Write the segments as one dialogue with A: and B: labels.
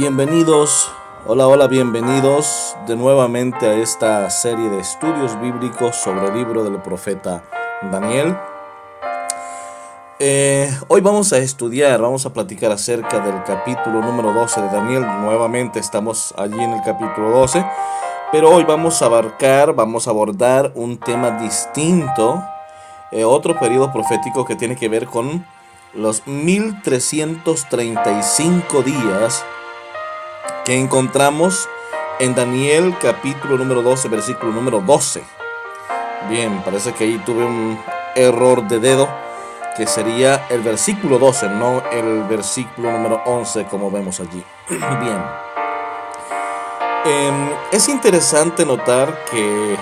A: Bienvenidos, hola, bienvenidos de nuevamente a esta serie de estudios bíblicos sobre el libro del profeta Daniel. Hoy vamos a platicar acerca del capítulo número 12 de Daniel. Nuevamente estamos allí en el capítulo 12, pero hoy vamos a abordar un tema distinto, otro periodo profético que tiene que ver con los 1335 días que encontramos en Daniel capítulo número 12, versículo número 12. Bien, parece que ahí tuve un error de dedo, que sería el versículo 12, no el versículo número 11 como vemos allí. Bien. Es interesante notar que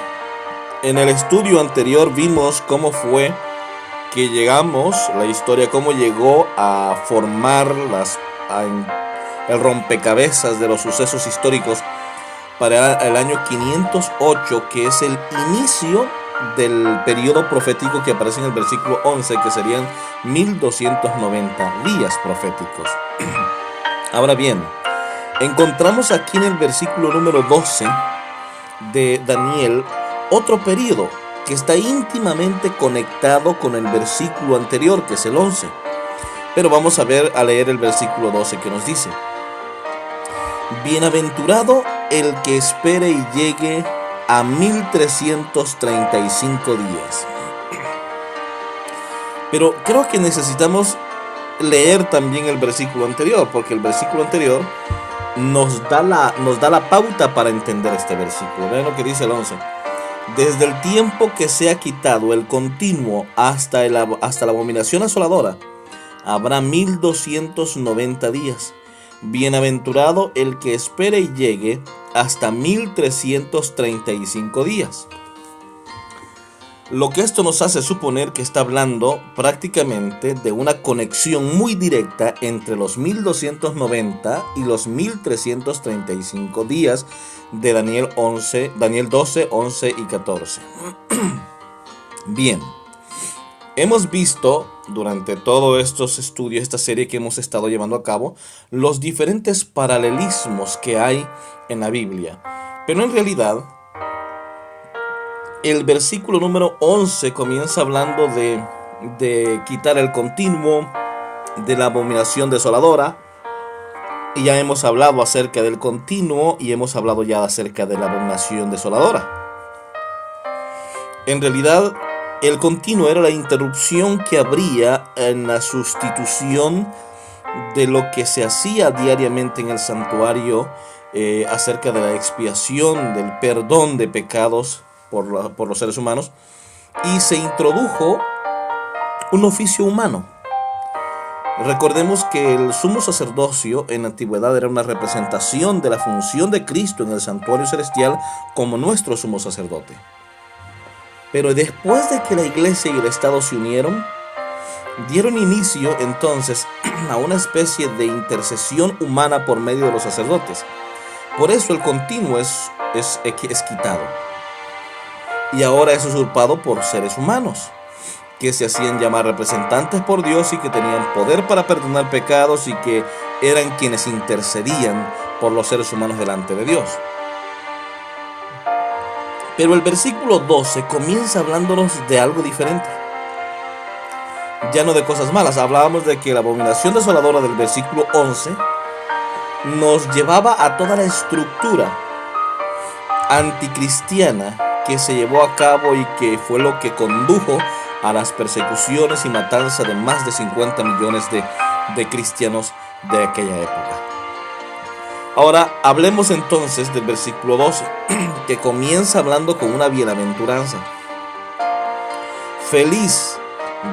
A: en el estudio anterior vimos cómo fue que llegamos, la historia, cómo llegó a formar el rompecabezas de los sucesos históricos para el año 508, que es el inicio del periodo profético que aparece en el versículo 11, que serían 1290 días proféticos. Ahora bien, encontramos aquí en el versículo número 12 de Daniel otro periodo que está íntimamente conectado con el versículo anterior, que es el 11. Pero vamos a leer el versículo 12, que nos dice: Bienaventurado el que espere y llegue a 1335 días. Pero creo que necesitamos leer también el versículo anterior, porque el versículo anterior nos da la pauta para entender este versículo. Vean lo que dice el 11. Desde el tiempo que se ha quitado el continuo hasta la abominación asoladora, habrá 1290 días. Bienaventurado el que espere y llegue hasta 1335 días. Lo que esto nos hace suponer que está hablando prácticamente de una conexión muy directa entre los 1290 y los 1335 días de Daniel 12, 11 y 14. Bien, hemos visto durante todos estos estudios, esta serie que hemos estado llevando a cabo, los diferentes paralelismos que hay en la Biblia. Pero en realidad, el versículo número 11 comienza hablando de quitar el continuo, de la abominación desoladora. Y ya hemos hablado acerca del continuo y hemos hablado ya acerca de la abominación desoladora. En realidad, el continuo era la interrupción que habría en la sustitución de lo que se hacía diariamente en el santuario acerca de la expiación, del perdón de pecados por los seres humanos, y se introdujo un oficio humano. Recordemos que el sumo sacerdocio en la antigüedad era una representación de la función de Cristo en el santuario celestial como nuestro sumo sacerdote. Pero después de que la iglesia y el Estado se unieron, dieron inicio entonces a una especie de intercesión humana por medio de los sacerdotes. Por eso el continuo es quitado. Y ahora es usurpado por seres humanos, que se hacían llamar representantes por Dios y que tenían poder para perdonar pecados y que eran quienes intercedían por los seres humanos delante de Dios. Pero el versículo 12 comienza hablándonos de algo diferente. Ya no de cosas malas. Hablábamos de que la abominación desoladora del versículo 11 nos llevaba a toda la estructura anticristiana que se llevó a cabo y que fue lo que condujo a las persecuciones y matanza de más de 50 millones de cristianos de aquella época. Ahora hablemos entonces del versículo 12, que comienza hablando con una bienaventuranza. Feliz,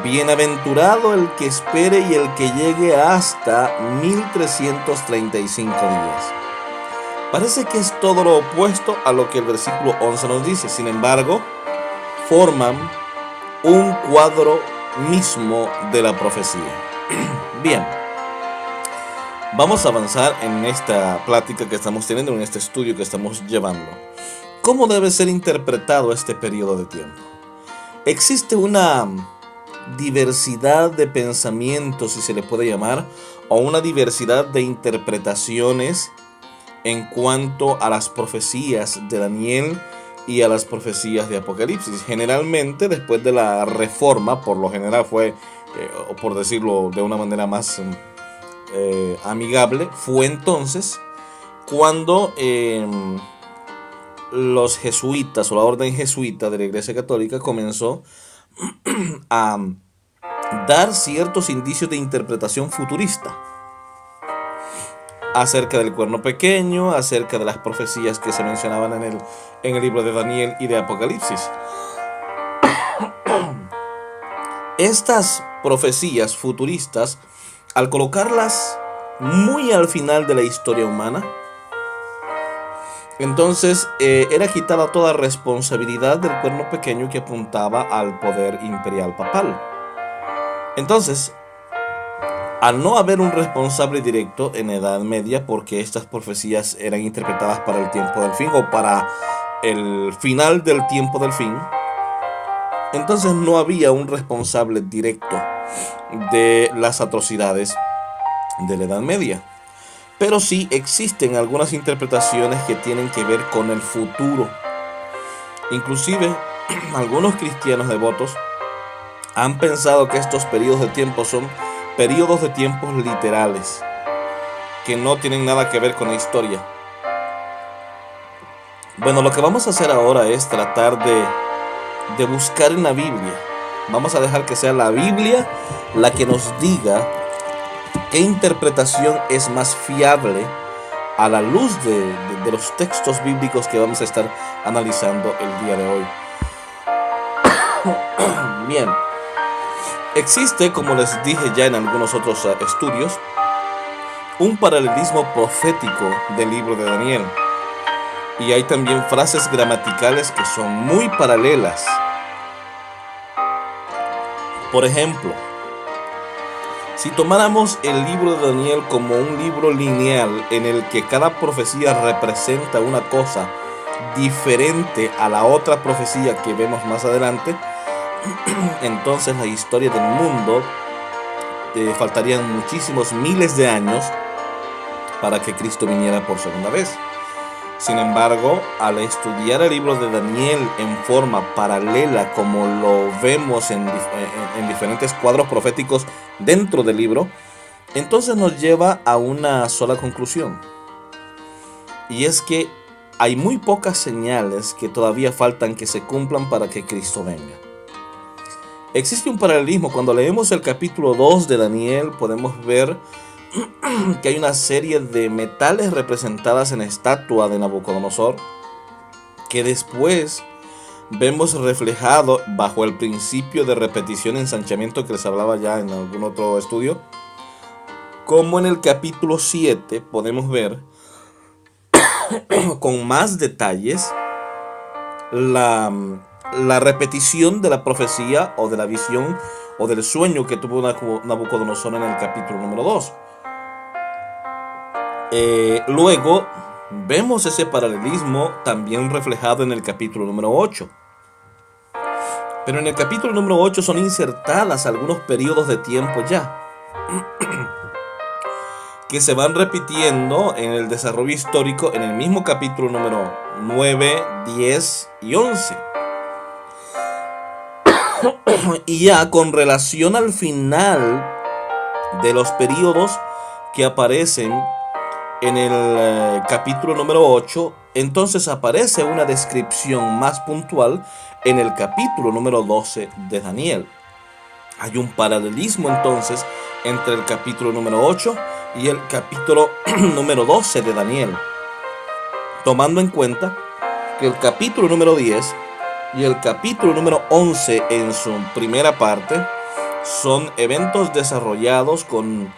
A: bienaventurado el que espere y el que llegue hasta 1335 días. Parece que es todo lo opuesto a lo que el versículo 11 nos dice. Sin embargo, forman un cuadro mismo de la profecía. Bien, vamos a avanzar en esta plática que estamos teniendo, en este estudio que estamos llevando. ¿Cómo debe ser interpretado este periodo de tiempo? Existe una diversidad de pensamientos, si se le puede llamar, o una diversidad de interpretaciones en cuanto a las profecías de Daniel y a las profecías de Apocalipsis. Generalmente, después de la reforma, por lo general fue, o por decirlo de una manera más amigable, fue entonces cuando los jesuitas o la orden jesuita de la Iglesia Católica comenzó a dar ciertos indicios de interpretación futurista acerca del cuerno pequeño, acerca de las profecías que se mencionaban en el libro de Daniel y de Apocalipsis. Estas profecías futuristas, al colocarlas muy al final de la historia humana, entonces era quitada toda responsabilidad del cuerno pequeño que apuntaba al poder imperial papal. Entonces, al no haber un responsable directo en Edad Media, porque estas profecías eran interpretadas para el tiempo del fin o para el final del tiempo del fin, entonces no había un responsable directo de las atrocidades de la Edad Media. Pero sí existen algunas interpretaciones que tienen que ver con el futuro. Inclusive, algunos cristianos devotos han pensado que estos periodos de tiempo son periodos de tiempos literales, que no tienen nada que ver con la historia. Bueno, lo que vamos a hacer ahora es tratar de buscar en la Biblia. Vamos a dejar que sea la Biblia la que nos diga qué interpretación es más fiable a la luz de los textos bíblicos que vamos a estar analizando el día de hoy. Bien, existe, como les dije ya en algunos otros estudios, un paralelismo profético del libro de Daniel. Y hay también frases gramaticales que son muy paralelas. Por ejemplo, si tomáramos el libro de Daniel como un libro lineal en el que cada profecía representa una cosa diferente a la otra profecía que vemos más adelante, entonces la historia del mundo faltarían muchísimos miles de años para que Cristo viniera por segunda vez. Sin embargo, al estudiar el libro de Daniel en forma paralela, como lo vemos en diferentes cuadros proféticos dentro del libro, entonces nos lleva a una sola conclusión. Y es que hay muy pocas señales que todavía faltan que se cumplan para que Cristo venga. Existe un paralelismo. Cuando leemos el capítulo 2 de Daniel, podemos ver que hay una serie de metales representadas en la estatua de Nabucodonosor, que después vemos reflejado bajo el principio de repetición y ensanchamiento que les hablaba ya en algún otro estudio, como en el capítulo 7 podemos ver con más detalles la repetición de la profecía o de la visión o del sueño que tuvo Nabucodonosor en el capítulo número 2. Luego vemos ese paralelismo también reflejado en el capítulo número 8. Pero en el capítulo número 8 son insertadas algunos periodos de tiempo ya que se van repitiendo en el desarrollo histórico en el mismo capítulo número 9, 10 y 11. Y ya con relación al final de los periodos que aparecen en el capítulo número 8, entonces aparece una descripción más puntual en el capítulo número 12 de Daniel. Hay un paralelismo entonces entre el capítulo número 8 y el capítulo número 12 de Daniel, tomando en cuenta que el capítulo número 10 y el capítulo número 11 en su primera parte son eventos desarrollados con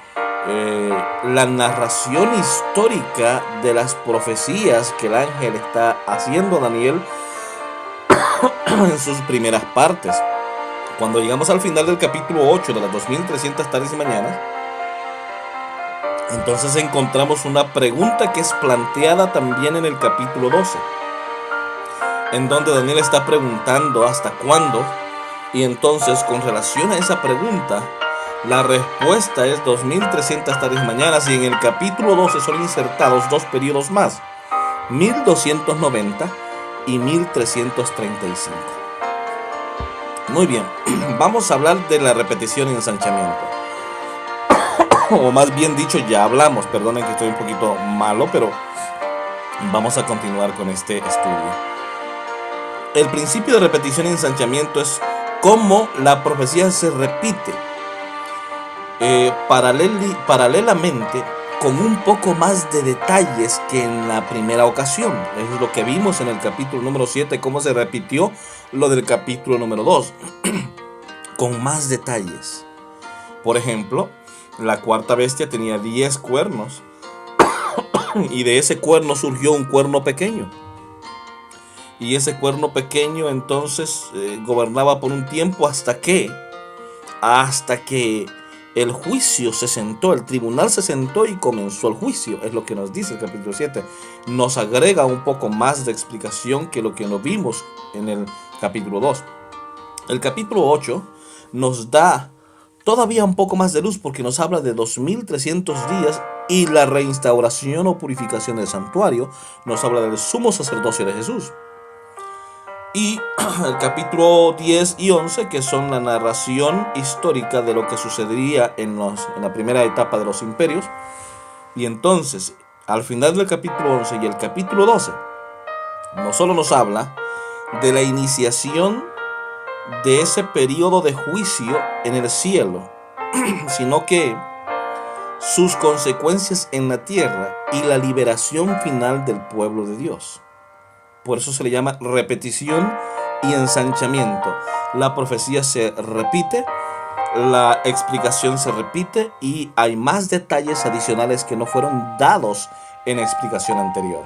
A: la narración histórica de las profecías que el ángel está haciendo a Daniel en sus primeras partes. Cuando llegamos al final del capítulo 8 de las 2300 tardes y mañanas, entonces encontramos una pregunta que es planteada también en el capítulo 12, en donde Daniel está preguntando hasta cuándo, y entonces con relación a esa pregunta La respuesta es 2300 tardes y mañanas, y en el capítulo 12 son insertados dos periodos más, 1290 y 1335. Muy bien, vamos a hablar de la repetición y ensanchamiento. O más bien dicho, ya hablamos, perdonen que estoy un poquito malo, pero vamos a continuar con este estudio. El principio de repetición y ensanchamiento es cómo la profecía se repite paralelamente, con un poco más de detalles que en la primera ocasión. Es lo que vimos en el capítulo número 7, cómo se repitió lo del capítulo número 2, con más detalles. Por ejemplo, la cuarta bestia tenía 10 cuernos, y de ese cuerno surgió un cuerno pequeño. Y ese cuerno pequeño entonces gobernaba por un tiempo hasta que el juicio se sentó, el tribunal se sentó y comenzó el juicio. Es lo que nos dice el capítulo 7. Nos agrega un poco más de explicación que lo que nos vimos en el capítulo 2. El capítulo 8 nos da todavía un poco más de luz, porque nos habla de 2300 días y la reinstauración o purificación del santuario. Nos habla del sumo sacerdocio de Jesús. Y el capítulo 10 y 11, que son la narración histórica de lo que sucedería en la primera etapa de los imperios. Y entonces, al final del capítulo 11 y el capítulo 12, no solo nos habla de la iniciación de ese periodo de juicio en el cielo, sino que sus consecuencias en la tierra y la liberación final del pueblo de Dios. Por eso se le llama repetición y ensanchamiento. La profecía se repite, la explicación se repite, y hay más detalles adicionales que no fueron dados en la explicación anterior.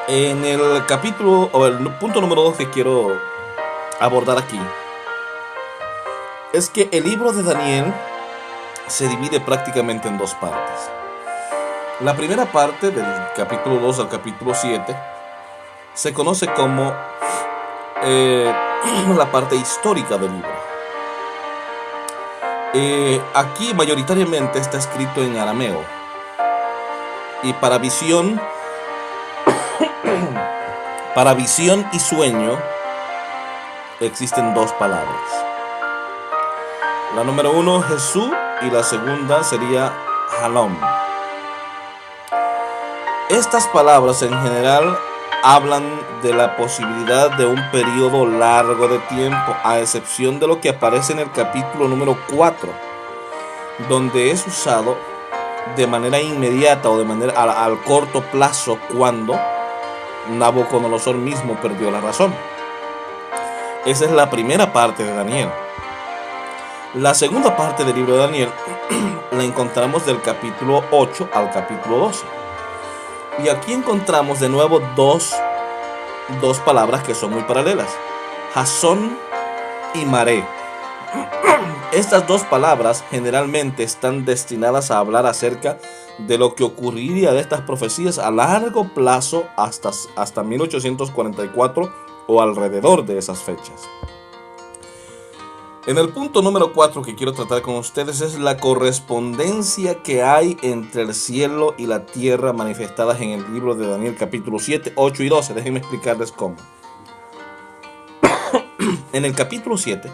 A: En el capítulo, o el punto número 2 que quiero abordar aquí, es que el libro de Daniel se divide prácticamente en dos partes. La primera parte, del capítulo 2 al capítulo 7, se conoce como la parte histórica del libro. Aquí mayoritariamente está escrito en arameo, y para visión y sueño existen dos palabras. La número 1, Jesús, y la segunda sería Halom. Estas palabras en general hablan de la posibilidad de un periodo largo de tiempo, a excepción de lo que aparece en el capítulo número 4, donde es usado de manera inmediata o de manera al corto plazo, cuando Nabucodonosor mismo perdió la razón. Esa es la primera parte de Daniel. La segunda parte del libro de Daniel la encontramos del capítulo 8 al capítulo 12. Y aquí encontramos de nuevo dos palabras que son muy paralelas: Jasón y Maré. Estas dos palabras generalmente están destinadas a hablar acerca de lo que ocurriría de estas profecías a largo plazo, hasta 1844 o alrededor de esas fechas. En el punto número 4 que quiero tratar con ustedes es la correspondencia que hay entre el cielo y la tierra manifestadas en el libro de Daniel capítulo 7, 8 y 12. Déjenme explicarles cómo. En el capítulo 7,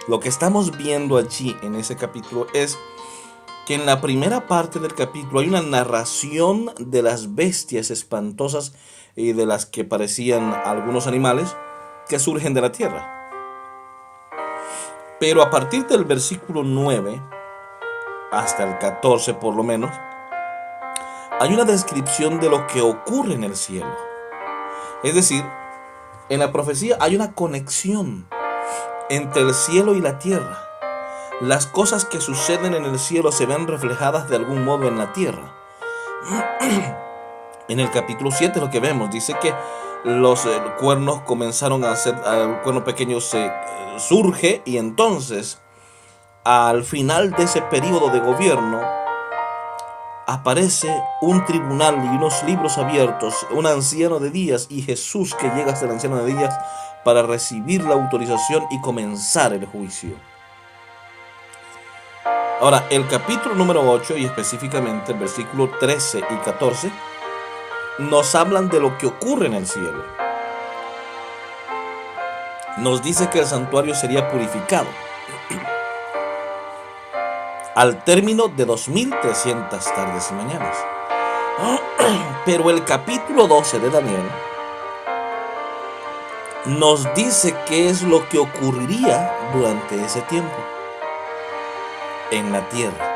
A: lo que estamos viendo allí en ese capítulo es que en la primera parte del capítulo hay una narración de las bestias espantosas y de las que parecían algunos animales que surgen de la tierra. Pero a partir del versículo 9 hasta el 14 por lo menos, hay una descripción de lo que ocurre en el cielo. Es decir, en la profecía hay una conexión entre el cielo y la tierra. Las cosas que suceden en el cielo se ven reflejadas de algún modo en la tierra. En el capítulo 7 lo que vemos dice que los cuernos comenzaron a hacer, el cuerno pequeño se surge, y entonces al final de ese periodo de gobierno aparece un tribunal y unos libros abiertos, un anciano de días y Jesús que llega hasta el anciano de días para recibir la autorización y comenzar el juicio. Ahora, el capítulo número 8 y específicamente el versículo 13 y 14 nos hablan de lo que ocurre en el cielo. Nos dice que el santuario sería purificado al término de 2300 tardes y mañanas. Pero el capítulo 12 de Daniel nos dice qué es lo que ocurriría durante ese tiempo en la tierra.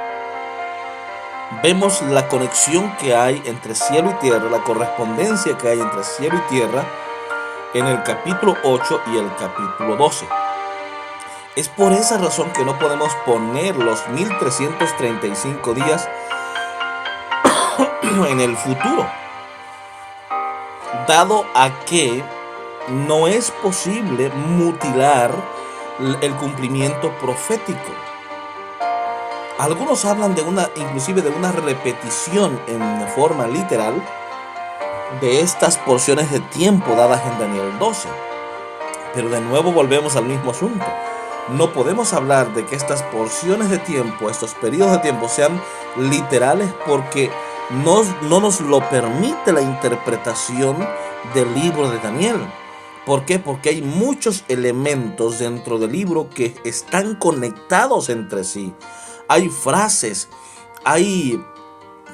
A: Vemos la conexión que hay entre cielo y tierra, la correspondencia que hay entre cielo y tierra en el capítulo 8 y el capítulo 12. Es por esa razón que no podemos poner los 1335 días en el futuro, dado a que no es posible mutilar el cumplimiento profético. Algunos hablan inclusive de una repetición en forma literal de estas porciones de tiempo dadas en Daniel 12. Pero de nuevo volvemos al mismo asunto. No podemos hablar de que estas porciones de tiempo, estos periodos de tiempo sean literales porque no nos lo permite la interpretación del libro de Daniel. ¿Por qué? Porque hay muchos elementos dentro del libro que están conectados entre sí. Hay frases, hay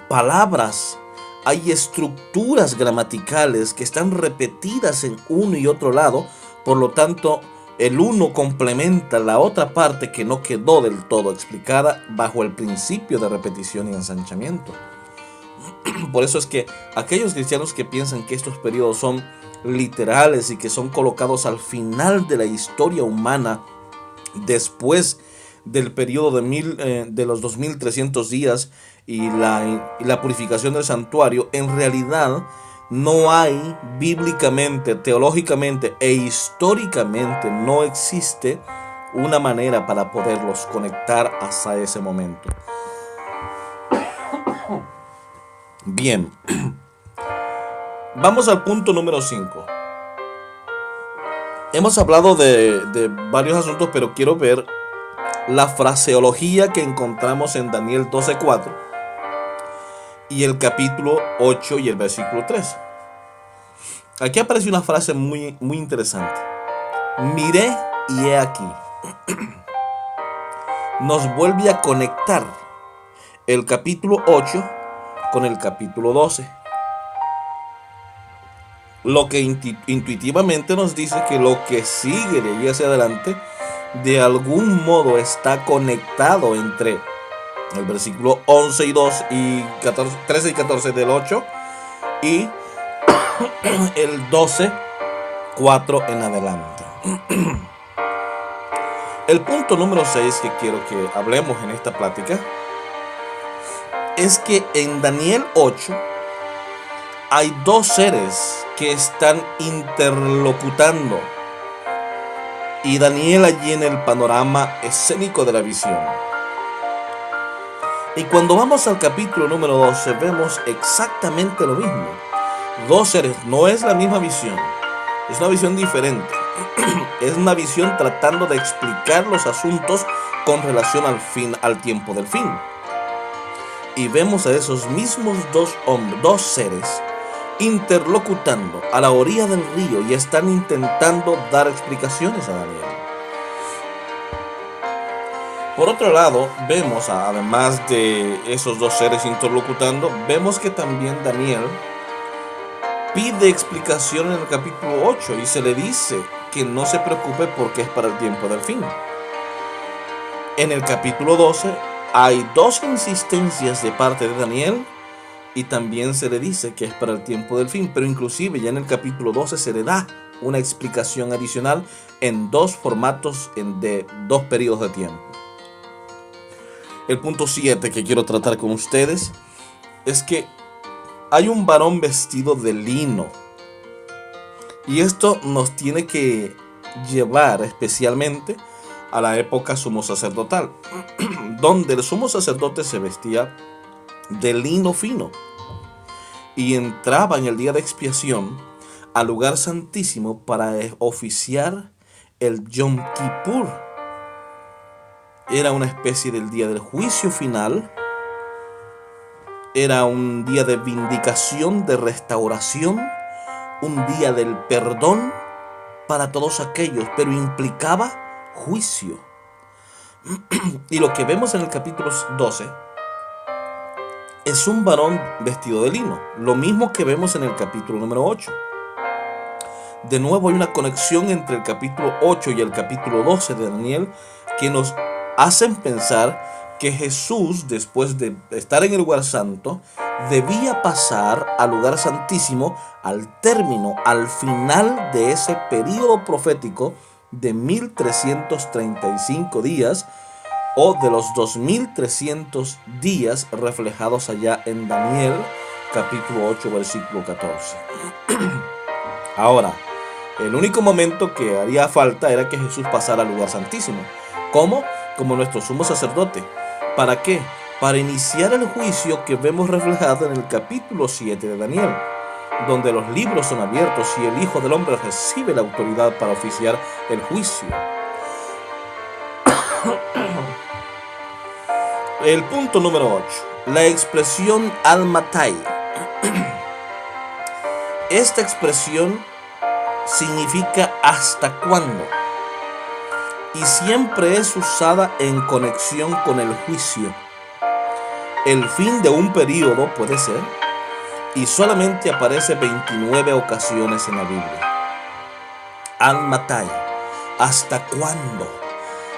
A: palabras, hay estructuras gramaticales que están repetidas en uno y otro lado. Por lo tanto, el uno complementa la otra parte que no quedó del todo explicada bajo el principio de repetición y ensanchamiento. Por eso es que aquellos cristianos que piensan que estos periodos son literales y que son colocados al final de la historia humana, después del periodo de los 2300 días y la purificación del santuario, en realidad no hay bíblicamente, teológicamente e históricamente no existe una manera para poderlos conectar hasta ese momento. Bien, vamos al punto número 5. Hemos hablado de varios asuntos, pero quiero ver la fraseología que encontramos en Daniel 12:4 y el capítulo 8 y el versículo 3. Aquí aparece una frase muy interesante. Miré y he aquí. Nos vuelve a conectar el capítulo 8 con el capítulo 12. Lo que intuitivamente nos dice que lo que sigue de ahí hacia adelante de algún modo está conectado entre el versículo 11 y 2 y 13 y 14 del 8 y el 12, 4 en adelante. El punto número 6 que quiero que hablemos en esta plática es que en Daniel 8 hay dos seres que están interlocutando y Daniel allí en el panorama escénico de la visión. Y cuando vamos al capítulo número 12 vemos exactamente lo mismo. Dos seres, no es la misma visión, es una visión diferente. Es una visión tratando de explicar los asuntos con relación al tiempo del fin. Y vemos a esos mismos dos seres interlocutando a la orilla del río y están intentando dar explicaciones a Daniel. Por otro lado, vemos, además de esos dos seres interlocutando, vemos que también Daniel pide explicación en el capítulo 8 y se le dice que no se preocupe porque es para el tiempo del fin. En el capítulo 12 hay dos insistencias de parte de Daniel y también se le dice que es para el tiempo del fin, pero inclusive ya en el capítulo 12 se le da una explicación adicional en dos formatos de dos periodos de tiempo. El punto 7 que quiero tratar con ustedes es que hay un varón vestido de lino. Y esto nos tiene que llevar especialmente a la época sumo sacerdotal, donde el sumo sacerdote se vestía de lino fino y entraba en el día de expiación al lugar santísimo para oficiar el Yom Kippur. Era una especie del día del juicio final. Era un día de vindicación, de restauración, un día del perdón para todos aquellos, pero implicaba juicio. Y lo que vemos en el capítulo 12 es un varón vestido de lino, lo mismo que vemos en el capítulo número 8. De nuevo hay una conexión entre el capítulo 8 y el capítulo 12 de Daniel que nos hacen pensar que Jesús, después de estar en el lugar santo, debía pasar al lugar santísimo al término, al final de ese periodo profético de 1335 días, o de los 2300 días reflejados allá en Daniel capítulo 8 versículo 14. Ahora, el único momento que haría falta era que Jesús pasara al lugar santísimo. ¿Cómo? Como nuestro sumo sacerdote. ¿Para qué? Para iniciar el juicio que vemos reflejado en el capítulo 7 de Daniel, donde los libros son abiertos y el Hijo del Hombre recibe la autoridad para oficiar el juicio. El punto número 8. La expresión al-Matai. Esta expresión significa ¿hasta cuándo? Y siempre es usada en conexión con el juicio. El fin de un periodo puede ser, y solamente aparece 29 ocasiones en la Biblia. Al-Matai, ¿hasta cuándo?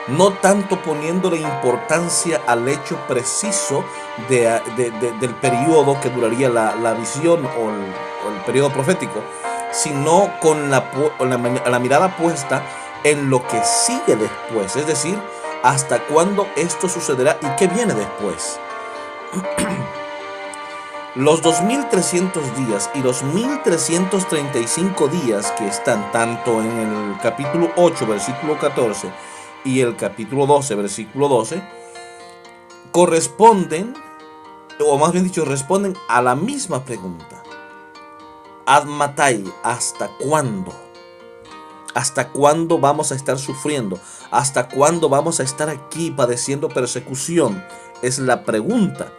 A: No tanto poniéndole importancia al hecho preciso del periodo que duraría la visión o el periodo profético, sino con la mirada puesta en lo que sigue después, es decir, hasta cuándo esto sucederá y qué viene después. Los 2300 días y los 1335 días que están tanto en el capítulo 8, versículo 14, y el capítulo 12, versículo 12, corresponden, o más bien dicho, responden a la misma pregunta. Ad matai, ¿hasta cuándo? ¿Hasta cuándo vamos a estar sufriendo? ¿Hasta cuándo vamos a estar aquí padeciendo persecución? Es la pregunta.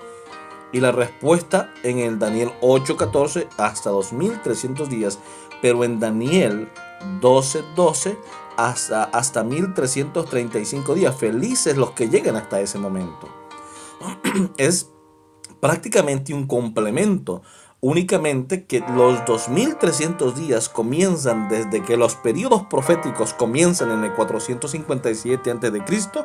A: Y la respuesta en el Daniel 8:14, hasta 2300 días, pero en Daniel 12:12, hasta 1335 días. Felices los que lleguen hasta ese momento. Es prácticamente un complemento, únicamente que los 2300 días comienzan desde que los periodos proféticos comienzan en el 457 a.C.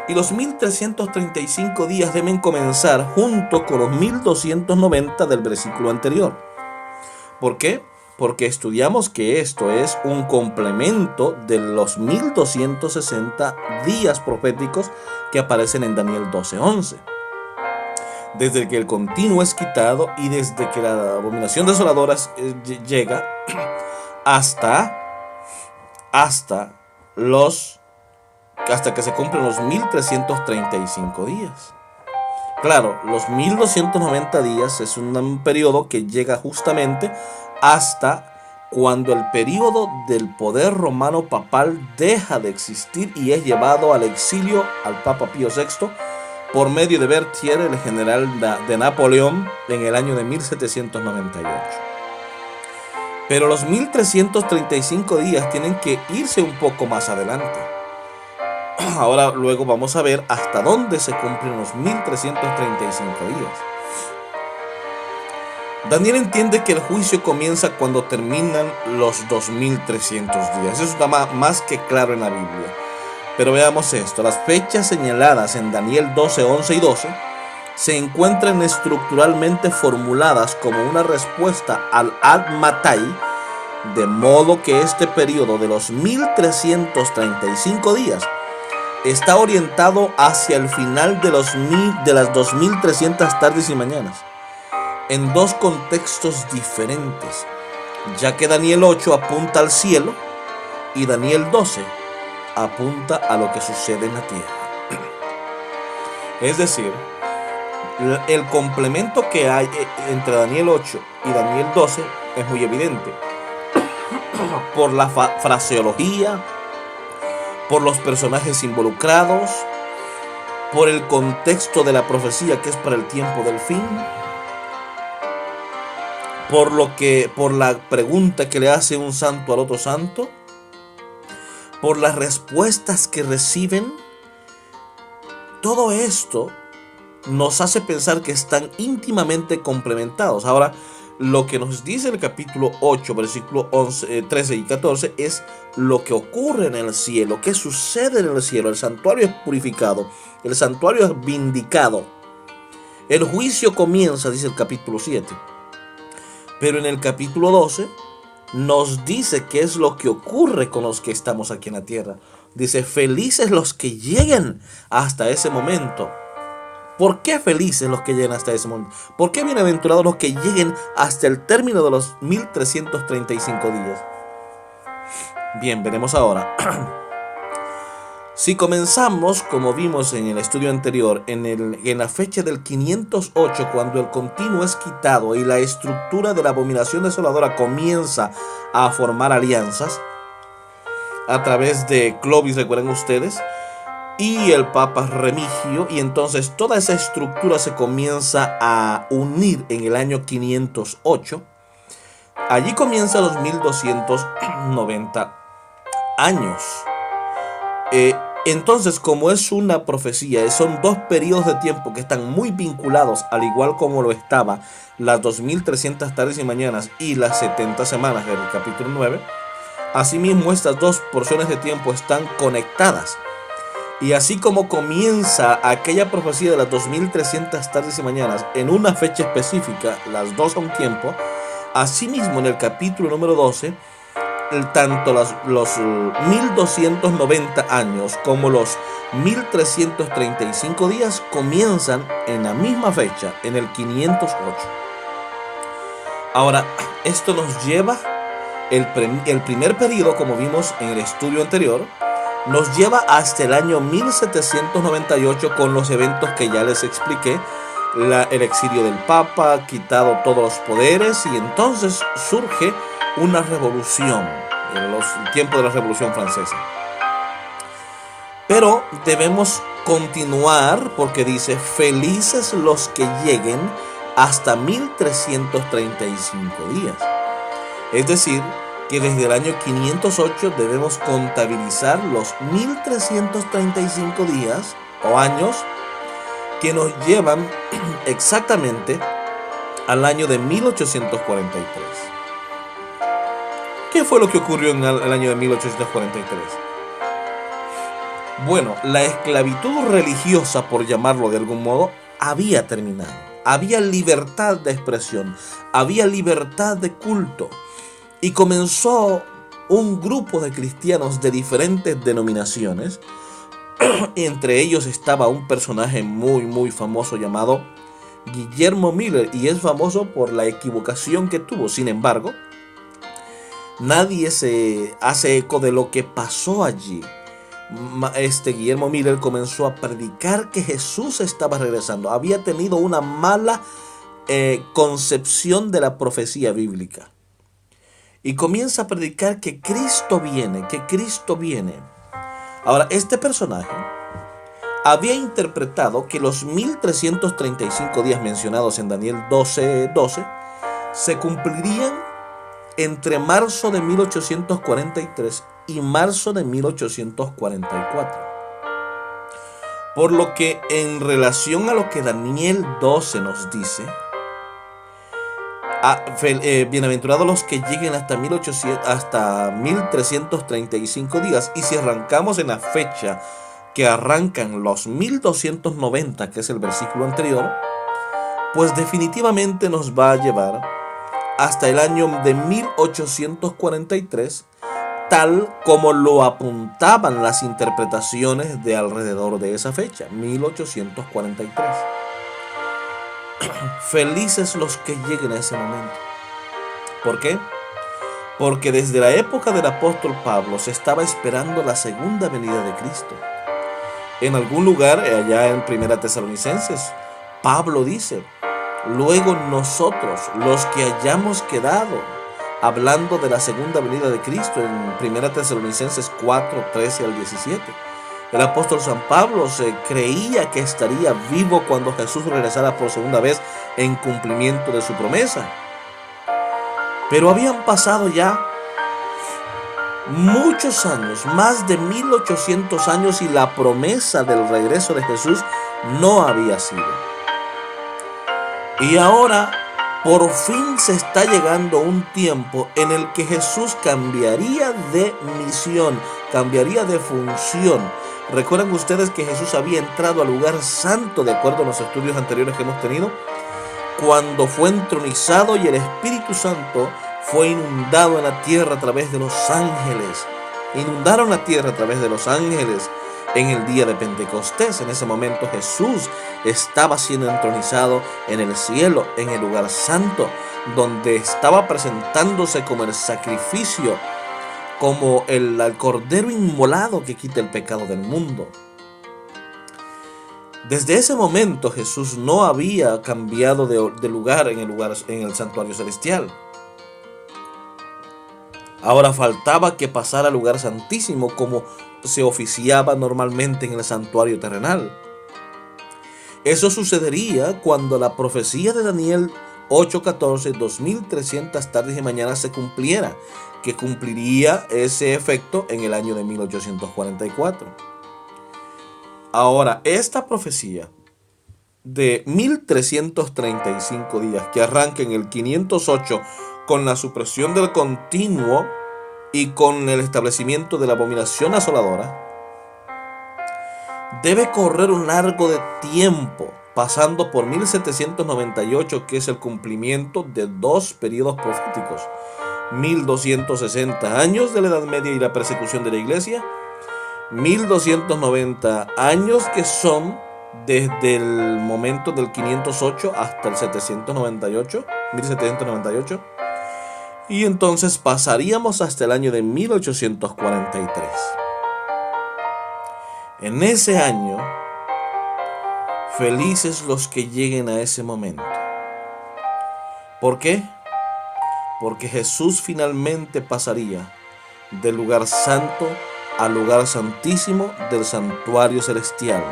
A: y los 1335 días deben comenzar junto con los 1290 del versículo anterior. ¿Por qué? Porque estudiamos que esto es un complemento de los 1260 días proféticos que aparecen en Daniel 12:11. Desde que el continuo es quitado y desde que la abominación desoladora llega hasta que se cumplen los 1335 días. Claro, los 1290 días es un periodo que llega justamente hasta cuando el periodo del poder romano papal deja de existir y es llevado al exilio al Papa Pío VI por medio de Berthier, el general de Napoleón, en el año de 1798. Pero los 1335 días tienen que irse un poco más adelante. Ahora luego vamos a ver hasta dónde se cumplen los 1335 días. Daniel entiende que el juicio comienza cuando terminan los 2300 días. Eso está más que claro en la Biblia. Pero veamos esto. Las fechas señaladas en Daniel 12, 11 y 12 se encuentran estructuralmente formuladas como una respuesta al Ad Matai, de modo que este periodo de los 1335 días está orientado hacia el final de las 2300 tardes y mañanas, en dos contextos diferentes, ya que Daniel 8 apunta al cielo y Daniel 12 apunta a lo que sucede en la tierra. Es decir, El complemento que hay entre Daniel 8 y Daniel 12 es muy evidente. Por la fraseología, por los personajes involucrados, por el contexto de la profecía que es para el tiempo del fin, por la pregunta que le hace un santo al otro santo, por las respuestas que reciben. Todo esto nos hace pensar que están íntimamente complementados. Ahora, lo que nos dice el capítulo 8, versículos 13 y 14 es lo que ocurre en el cielo, qué sucede en el cielo. El santuario es purificado, el santuario es vindicado. El juicio comienza, dice el capítulo 7. Pero en el capítulo 12 nos dice qué es lo que ocurre con los que estamos aquí en la tierra. Dice, felices los que lleguen hasta ese momento. ¿Por qué felices los que lleguen hasta ese momento? ¿Por qué bienaventurados los que lleguen hasta el término de los 1335 días? Bien, veremos ahora. Si comenzamos, como vimos en el estudio anterior, en la fecha del 508, cuando el continuo es quitado y la estructura de la abominación desoladora comienza a formar alianzas, a través de Clovis, recuerden ustedes, y el Papa Remigio, y entonces toda esa estructura se comienza a unir en el año 508. Allí comienzan los 1290 años. Entonces, como es una profecía, son dos periodos de tiempo que están muy vinculados, al igual como lo estaba las 2300 tardes y mañanas y las 70 semanas del capítulo 9. Asimismo, estas dos porciones de tiempo están conectadas. Y así como comienza aquella profecía de las 2300 tardes y mañanas en una fecha específica, las dos a un tiempo, asimismo en el capítulo número 12, tanto los 1290 años como los 1335 días comienzan en la misma fecha, en el 508. Ahora, esto nos lleva, el primer periodo, como vimos en el estudio anterior, nos lleva hasta el año 1798 con los eventos que ya les expliqué, el exilio del Papa, quitado todos los poderes, y entonces surge una revolución, en el tiempo de la Revolución Francesa. Pero debemos continuar porque dice, felices los que lleguen hasta 1335 días. Es decir, que desde el año 508 debemos contabilizar los 1335 días o años que nos llevan exactamente al año de 1843. ¿Qué fue lo que ocurrió en el año de 1843? Bueno, la esclavitud religiosa, por llamarlo de algún modo, había terminado. Había libertad de expresión, había libertad de culto. Y comenzó un grupo de cristianos de diferentes denominaciones. Entre ellos estaba un personaje muy famoso llamado Guillermo Miller, y es famoso por la equivocación que tuvo. Sin embargo, nadie se hace eco de lo que pasó allí. Guillermo Miller comenzó a predicar que Jesús estaba regresando. Había tenido una mala concepción de la profecía bíblica. Y comienza a predicar que Cristo viene, que Cristo viene. Ahora, este personaje había interpretado que los 1335 días mencionados en Daniel 12:12 se cumplirían entre marzo de 1843 y marzo de 1844. Por lo que en relación a lo que Daniel 12 nos dice, bienaventurados los que lleguen hasta 1335 días. Y si arrancamos en la fecha que arrancan los 1290, que es el versículo anterior, pues definitivamente nos va a llevar hasta el año de 1843, tal como lo apuntaban las interpretaciones de alrededor de esa fecha, 1843. Felices los que lleguen a ese momento. ¿Por qué? Porque desde la época del apóstol Pablo se estaba esperando la segunda venida de Cristo. En algún lugar, allá en Primera Tesalonicenses, Pablo dice: luego nosotros, los que hayamos quedado, hablando de la segunda venida de Cristo en 1 Tesalonicenses 4, 13 al 17. El apóstol San Pablo se creía que estaría vivo cuando Jesús regresara por segunda vez en cumplimiento de su promesa. Pero habían pasado ya muchos años, más de 1800 años, y la promesa del regreso de Jesús no había sido. Y ahora, por fin se está llegando un tiempo en el que Jesús cambiaría de misión, cambiaría de función. ¿Recuerdan ustedes que Jesús había entrado al lugar santo, de acuerdo a los estudios anteriores que hemos tenido? Cuando fue entronizado y el Espíritu Santo fue inundado en la tierra a través de los ángeles. Inundaron la tierra a través de los ángeles en el día de Pentecostés. En ese momento Jesús estaba siendo entronizado en el cielo, en el lugar santo, donde estaba presentándose como el sacrificio, como el cordero inmolado que quita el pecado del mundo. Desde ese momento Jesús no había cambiado de lugar en el santuario celestial. Ahora faltaba que pasara al lugar santísimo, como se oficiaba normalmente en el santuario terrenal. Eso sucedería cuando la profecía de Daniel 8:14, 2300 tardes y mañanas se cumpliera, que cumpliría ese efecto en el año de 1844. Ahora, esta profecía de 1335 días, que arranca en el 508 con la supresión del continuo y con el establecimiento de la abominación asoladora, debe correr un largo de tiempo, pasando por 1798, que es el cumplimiento de dos periodos proféticos: 1260 años de la Edad Media y la persecución de la Iglesia, 1290 años que son desde el momento del 508 hasta el 1798, y entonces pasaríamos hasta el año de 1843. En ese año, felices los que lleguen a ese momento. ¿Por qué? Porque Jesús finalmente pasaría del lugar santo al lugar santísimo del santuario celestial,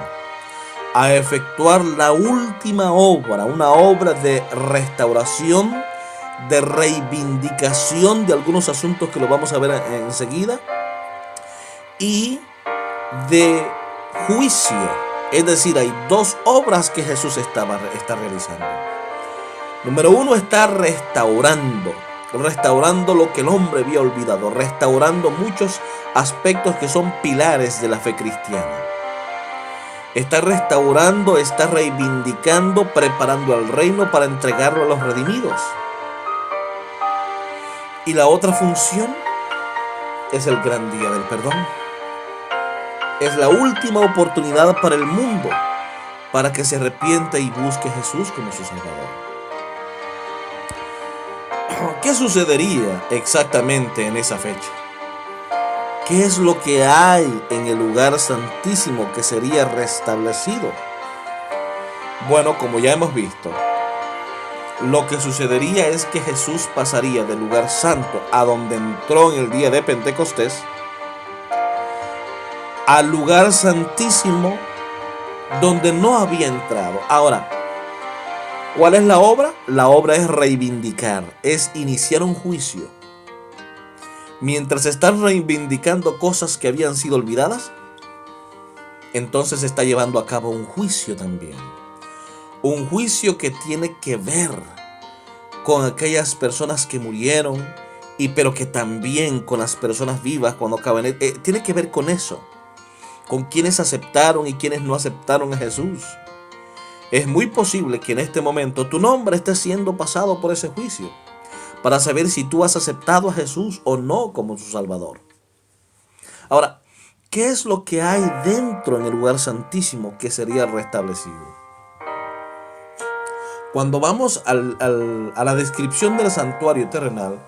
A: a efectuar la última obra, una obra de restauración, de reivindicación de algunos asuntos que lo vamos a ver enseguida, y de juicio. Es decir, hay dos obras que Jesús está realizando. Número uno, está restaurando lo que el hombre había olvidado, restaurando muchos aspectos que son pilares de la fe cristiana. Está restaurando, está reivindicando, preparando al reino para entregarlo a los redimidos. Y la otra función es el gran día del perdón. Es la última oportunidad para el mundo para que se arrepienta y busque a Jesús como su Salvador. ¿Qué sucedería exactamente en esa fecha? ¿Qué es lo que hay en el lugar santísimo que sería restablecido? Bueno, como ya hemos visto, lo que sucedería es que Jesús pasaría del lugar santo, a donde entró en el día de Pentecostés, al lugar santísimo donde no había entrado. Ahora, ¿cuál es la obra? La obra es reivindicar, es iniciar un juicio. Mientras están reivindicando cosas que habían sido olvidadas, entonces se está llevando a cabo un juicio también. Un juicio que tiene que ver con aquellas personas que murieron, pero que también con las personas vivas cuando acaban. Tiene que ver con eso, con quienes aceptaron y quienes no aceptaron a Jesús. Es muy posible que en este momento tu nombre esté siendo pasado por ese juicio, para saber si tú has aceptado a Jesús o no como su Salvador. Ahora, ¿qué es lo que hay dentro en el lugar santísimo que sería restablecido? Cuando vamos a la descripción del santuario terrenal,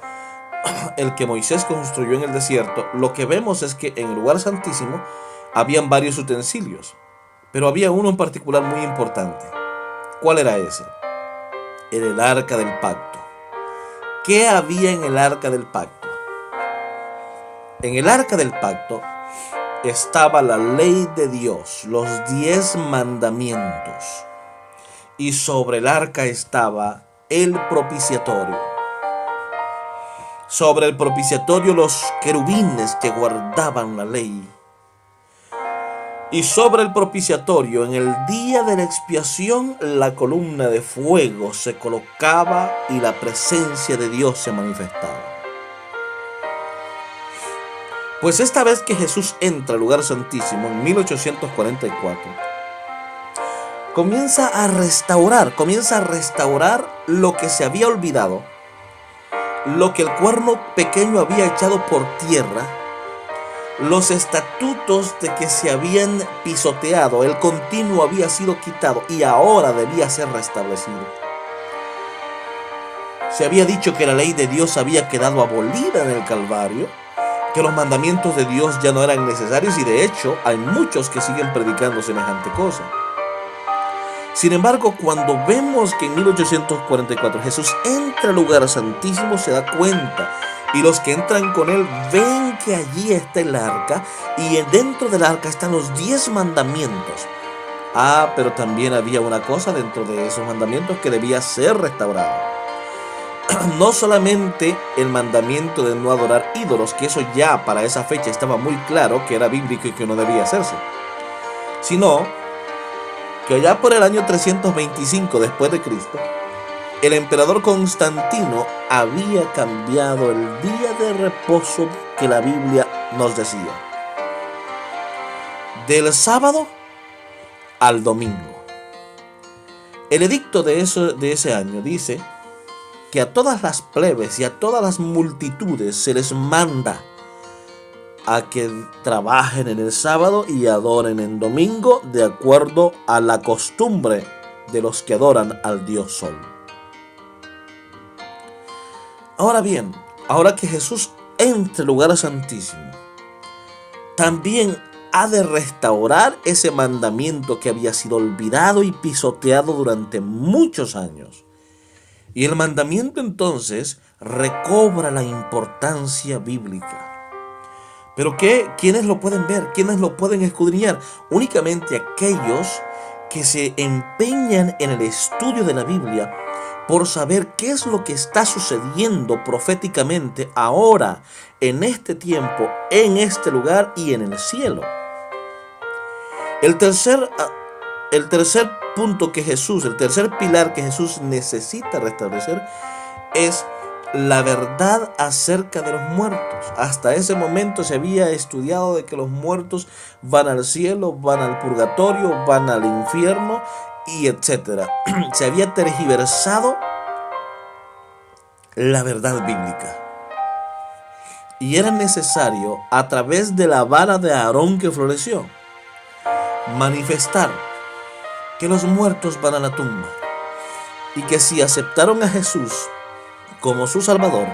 A: el que Moisés construyó en el desierto, lo que vemos es que en el lugar santísimo habían varios utensilios, pero había uno en particular muy importante. ¿Cuál era ese? Era el arca del pacto. ¿Qué había en el arca del pacto? En el arca del pacto estaba la ley de Dios, los 10 mandamientos. Y sobre el arca estaba el propiciatorio. Sobre el propiciatorio los querubines que guardaban la ley. Y sobre el propiciatorio, en el día de la expiación, la columna de fuego se colocaba y la presencia de Dios se manifestaba. Pues esta vez que Jesús entra al lugar santísimo en 1844, comienza a restaurar lo que se había olvidado, lo que el cuerno pequeño había echado por tierra, los estatutos de que se habían pisoteado, el continuo había sido quitado y ahora debía ser restablecido. Se había dicho que la ley de Dios había quedado abolida en el Calvario, que los mandamientos de Dios ya no eran necesarios y de hecho hay muchos que siguen predicando semejante cosa. Sin embargo, cuando vemos que en 1844 Jesús entra al lugar santísimo, se da cuenta y los que entran con él ven que allí está el arca y dentro del arca están los 10 mandamientos. Pero también había una cosa dentro de esos mandamientos que debía ser restaurada. No solamente el mandamiento de no adorar ídolos, que eso ya para esa fecha estaba muy claro que era bíblico y que no debía hacerse, sino que ya por el año 325 después de Cristo, el emperador Constantino había cambiado el día de reposo que la Biblia nos decía, del sábado al domingo. El edicto de ese año dice que a todas las plebes y a todas las multitudes se les manda a que trabajen en el sábado y adoren en domingo de acuerdo a la costumbre de los que adoran al Dios Sol. Ahora bien, ahora que Jesús entra al lugar santísimo, también ha de restaurar ese mandamiento que había sido olvidado y pisoteado durante muchos años. Y el mandamiento entonces recobra la importancia bíblica. ¿Pero qué? ¿Quiénes lo pueden ver? ¿Quiénes lo pueden escudriñar? Únicamente aquellos que se empeñan en el estudio de la Biblia por saber qué es lo que está sucediendo proféticamente ahora, en este tiempo, en este lugar y en el cielo. El tercer punto que Jesús, el tercer pilar que Jesús necesita restablecer es la verdad acerca de los muertos. Hasta ese momento se había estudiado de que los muertos van al cielo, van al purgatorio, van al infierno y etcétera. Se había tergiversado la verdad bíblica. Y era necesario, a través de la vara de Aarón que floreció, manifestar que los muertos van a la tumba y que si aceptaron a Jesús como su Salvador,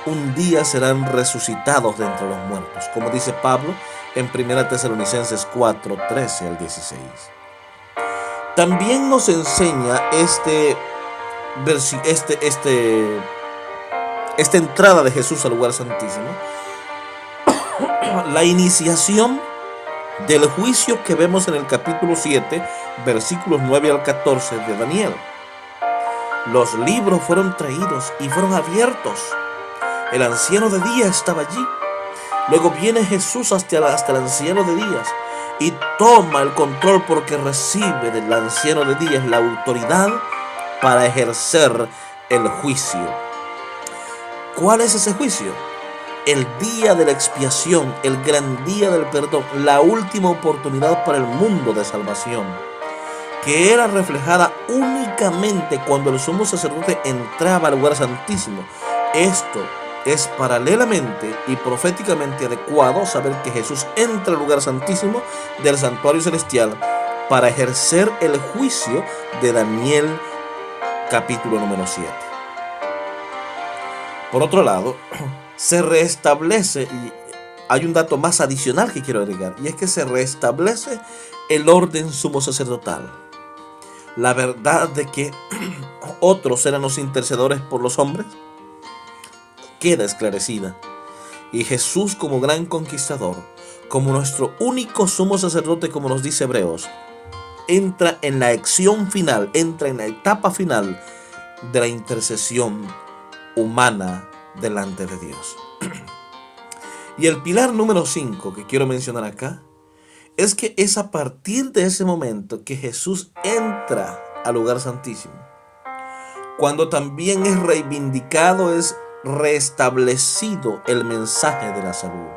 A: un día serán resucitados de entre los muertos, como dice Pablo en 1 Tesalonicenses 4, 13 al 16. También nos enseña esta entrada de Jesús al lugar santísimo, la iniciación del juicio que vemos en el capítulo 7, versículos 9 al 14 de Daniel. Los libros fueron traídos y fueron abiertos. El anciano de días estaba allí. Luego viene Jesús hasta el anciano de días y toma el control porque recibe del anciano de días la autoridad para ejercer el juicio. ¿Cuál es ese juicio? El día de la expiación, el gran día del perdón, la última oportunidad para el mundo de salvación, que era reflejada únicamente cuando el sumo sacerdote entraba al lugar santísimo. Esto es paralelamente y proféticamente adecuado saber que Jesús entra al lugar santísimo del santuario celestial para ejercer el juicio de Daniel capítulo número 7. Por otro lado, se restablece, y hay un dato más adicional que quiero agregar, y es que se restablece el orden sumo sacerdotal. la verdad de que otros eran los intercedores por los hombres queda esclarecida. Y Jesús, como gran conquistador, como nuestro único sumo sacerdote, como nos dice Hebreos, entra en la acción final, entra en la etapa final de la intercesión humana delante de Dios. Y el pilar número 5 que quiero mencionar acá es que es a partir de ese momento que Jesús entra al lugar santísimo, cuando también es reivindicado, es restablecido el mensaje de la salud.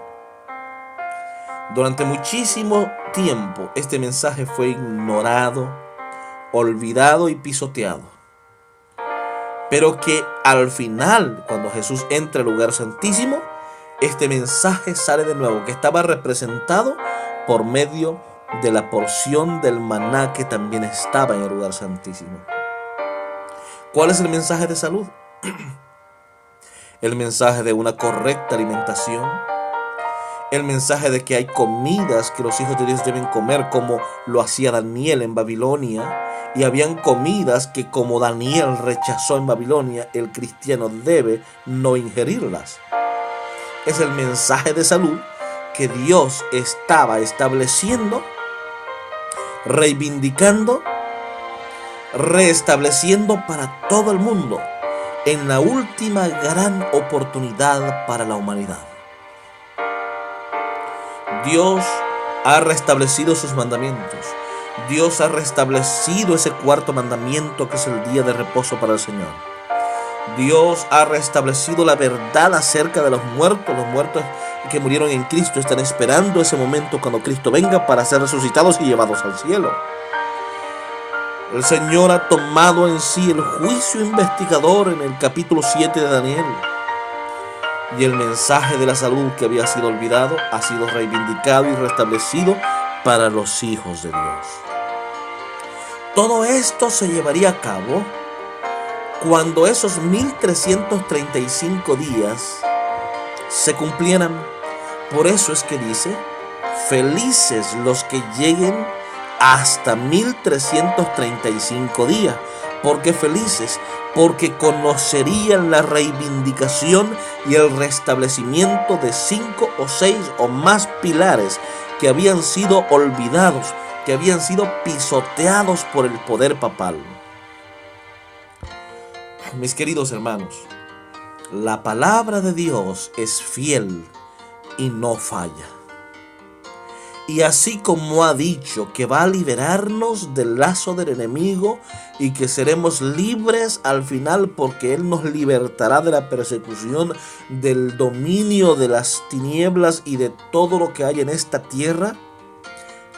A: Durante muchísimo tiempo este mensaje fue ignorado, olvidado y pisoteado. Pero que al final, cuando Jesús entra al lugar santísimo, este mensaje sale de nuevo, que estaba representado por medio de la porción del maná que también estaba en el lugar santísimo. ¿Cuál es el mensaje de salud? El mensaje de una correcta alimentación, el mensaje de que hay comidas que los hijos de Dios deben comer, como lo hacía Daniel en Babilonia, y habían comidas que, como Daniel rechazó en Babilonia, el cristiano debe no ingerirlas. Es el mensaje de salud que Dios estaba estableciendo, reivindicando, reestableciendo para todo el mundo, en la última gran oportunidad para la humanidad. Dios ha restablecido sus mandamientos. Dios ha restablecido ese cuarto mandamiento, que es el día de reposo para el Señor. Dios ha restablecido la verdad acerca de los muertos. Los muertos que murieron en Cristo están esperando ese momento cuando Cristo venga para ser resucitados y llevados al cielo. El Señor ha tomado en sí el juicio investigador en el capítulo 7 de Daniel. Y el mensaje de la salud que había sido olvidado ha sido reivindicado y restablecido para los hijos de Dios. Todo esto se llevaría a cabo cuando esos 1335 días se cumplieran. Por eso es que dice: felices los que lleguen hasta 1335 días. ¿Por qué felices? Porque conocerían la reivindicación y el restablecimiento de 5 o 6 o más pilares que habían sido olvidados, que habían sido pisoteados por el poder papal. Mis queridos hermanos, la palabra de Dios es fiel y no falla. Y así como ha dicho que va a liberarnos del lazo del enemigo y que seremos libres al final, porque Él nos libertará de la persecución, del dominio de las tinieblas y de todo lo que hay en esta tierra,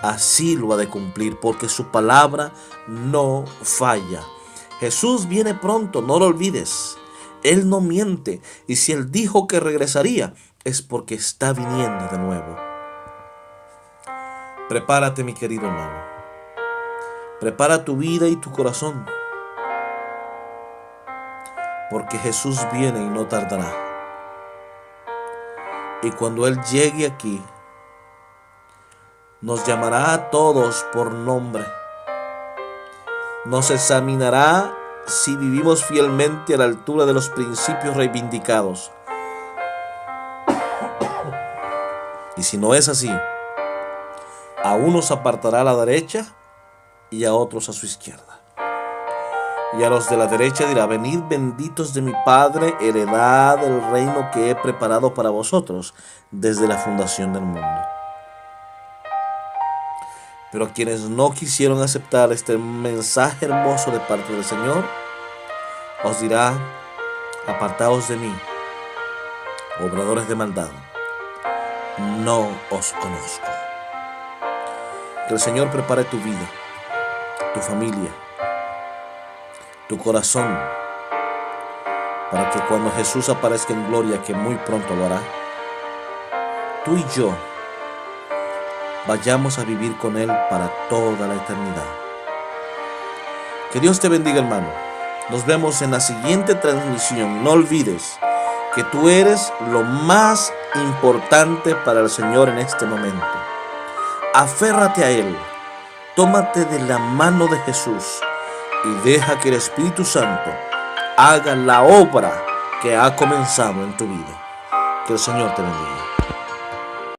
A: así lo ha de cumplir, porque su palabra no falla. Jesús viene pronto, no lo olvides. Él no miente, y si Él dijo que regresaría, es porque está viniendo de nuevo. Prepárate, mi querido hermano. Prepara tu vida y tu corazón, porque Jesús viene y no tardará. Y cuando Él llegue aquí, nos llamará a todos por nombre. Nos examinará si vivimos fielmente a la altura de los principios reivindicados. Y si no es así, a unos apartará a la derecha y a otros a su izquierda. Y a los de la derecha dirá: venid benditos de mi Padre, heredad del reino que he preparado para vosotros desde la fundación del mundo. Pero a quienes no quisieron aceptar este mensaje hermoso de parte del Señor, os dirá: apartaos de mí, obradores de maldad, no os conozco. Que el Señor prepare tu vida, tu familia, tu corazón, para que cuando Jesús aparezca en gloria, que muy pronto lo hará, tú y yo vayamos a vivir con Él para toda la eternidad. Que Dios te bendiga, hermano. Nos vemos en la siguiente transmisión. No olvides que tú eres lo más importante para el Señor en este momento. Aférrate a Él. Tómate de la mano de Jesús y deja que el Espíritu Santo haga la obra que ha comenzado en tu vida. Que el Señor te bendiga.